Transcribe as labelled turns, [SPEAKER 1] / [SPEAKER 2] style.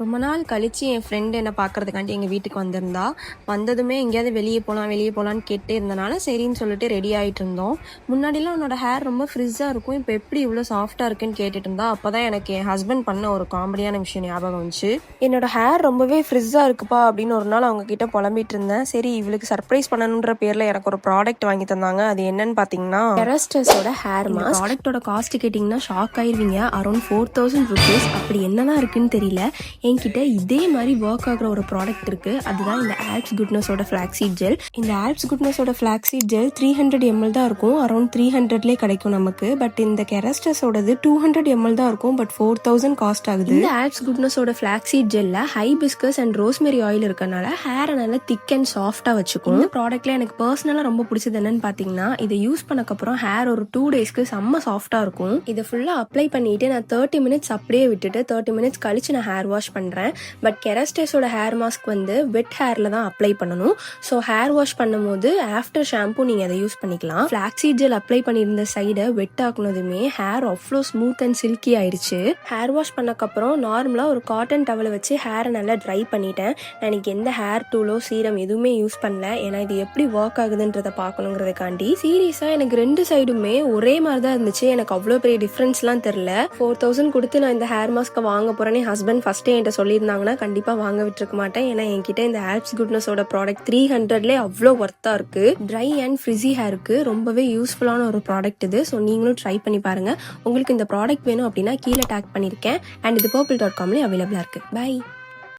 [SPEAKER 1] ரொம்ப நாள் கழிச்சு என் ஃப்ரெண்டு என்னை பார்க்கறதுக்காண்டி எங்கள் வீட்டுக்கு வந்திருந்தா. வந்ததுமே எங்கேயாவது வெளியே போகலான்னு கேட்டே இருந்தனால சரின்னு சொல்லிட்டு ரெடி ஆகிட்டு இருந்தோம். முன்னாடிலாம் என்னோட ஹேர் ரொம்ப ஃப்ரிஸ்ஸாக இருக்கும், இப்போ எப்படி இவ்வளோ சாஃப்டாக இருக்குன்னு கேட்டுட்டு இருந்தா. அப்போ தான் எனக்கு என் ஹஸ்பண்ட் பண்ண ஒரு காமெடியான விஷயம் ஞாபகம் வந்துச்சு. என்னோட ஹேர் ரொம்பவே ஃப்ரிஸ்ஸாக இருக்குப்பா அப்படின்னு ஒரு நாள் அவங்க கிட்ட புலம்பிட்டு இருந்தேன். சரி இவளுக்கு சர்ப்ரைஸ் பண்ணணுன்ற பேரில் எனக்கு ஒரு ப்ராடக்ட் வாங்கி தந்தாங்க. அது என்னன்னு பார்த்தீங்கன்னா கெரஸ்டஸோட ஹேர் மாஸ்க். ப்ராடக்டோட காஸ்ட் கேட்டிங்கன்னா ஷாக் ஆயிருவீங்க. Around 4000 rupees. அப்படி என்னதான் இருக்குன்னு தெரியல. என்கிட்ட இதே மாதிரி ஒர்க் ஆகிற ஒரு ப்ராடக்ட் இருக்குது. அதுதான் இந்த ஆல்ப்ஸ் குட்னஸோட ஃப்ளாக்ஸீட் ஜெல். இந்த ஆல்ப்ஸ் குட்னஸோட ஃப்ளாக்ஸீட் ஜெல் 300 ml தான் இருக்கும். அரௌண்ட் 300லே கிடைக்கும் நமக்கு. பட் இந்த கெரஸ்டஸோடது 200 ml தான் இருக்கும். பட் 4000 காஸ்ட் ஆகுது. இந்த ஆல்ப்ஸ் குட்னஸோட ஃப்ளாக்ஸீட் ஜெல்ல ஹைபிஸ்கஸ் அண்ட் ரோஸ்மெரி ஆயில் இருக்கனால ஹேரை நல்லா திக் அண்ட் சாஃப்டாக வச்சுக்கும். இந்த ப்ராடக்ட்ல எனக்கு பர்சனலாக ரொம்ப பிடிச்சது என்னன்னு பார்த்தீங்கன்னா, இதை யூஸ் பண்ணக்கப்புறம் ஹேர் ஒரு 2 daysக்கு செம்ம சாஃப்டாக இருக்கும். இதை ஃபுல்லாக அப்ளை பண்ணிட்டு நான் 30 minutes அப்படியே விட்டுட்டு 30 minutes கழிச்சு நான் ஹேர் வாஷ் பண்ணுறேன். பட் கெரஸ்டஸோட ஹேர் மாஸ்க் வந்து வெட் ஹேரில் தான் அப்ளை பண்ணணும். ஸோ ஹேர் வாஷ் பண்ணும்போது ஆஃப்டர் ஷாம்பு நீங்கள் அதை யூஸ் பண்ணிக்கலாம். ஃப்ளாக்ஸீட் ஜெல் அப்ளை பண்ணியிருந்த சைடை வெட் ஆக்குனதுமே ஹேர் அவ்வளோ ஸ்மூத் அண்ட் சில்கி ஆயிடுச்சு. ஹேர் வாஷ் பண்ணக்கப்புறம் நார்மலாக ஒரு காட்டன் டவலை வச்சு ஹேரை நல்லா ட்ரை பண்ணிட்டேன். நான் எனக்கு எந்த ஹேர் டூலோ சீரம் எதுவுமே யூஸ் பண்ணல. ஏன்னா இது எப்படி ஒர்க் ஆகுதுன்றதை பார்க்கணுங்கிறதுக்காண்டி. சீரியஸாக எனக்கு 2 சைடுமே ஒரே மாதிரி தான் இருந்துச்சு. எனக்கு அவ்வளோ பெரிய டிஃப்ரென்ஸ்லாம் தெரில. 4000 கொடுத்து நான் இந்த ஹேர் மாஸ்க்கை வாங்க போகிறேன்னு ஹஸ்பண்ட் ஃபஸ்ட்டே என்கிட்ட சொல்லியிருந்தாங்கன்னா கண்டிப்பாக வாங்க விட்டுருக்க மாட்டேன். ஏன்னா என்கிட்ட இந்த ஆல்ப்ஸ் குட்னஸோட ப்ராடக்ட் 300லே அவ்வளோ ஒர்த்தாக இருக்குது. ட்ரை அண்ட் ஃப்ரிஸி ஹேருக்கு ரொம்பவே யூஸ்ஃபுல்லான ஒரு ப்ராடக்ட் இது. ஸோ நீங்களும் ட்ரை பண்ணி பாருங்கள். உங்களுக்கு இந்த ப்ராடக்ட் வேணும் அப்படின்னா கீழே டேக் பண்ணியிருக்கேன். அண்ட் இது purple.com அவைலபிளாக இருக்குது. பை.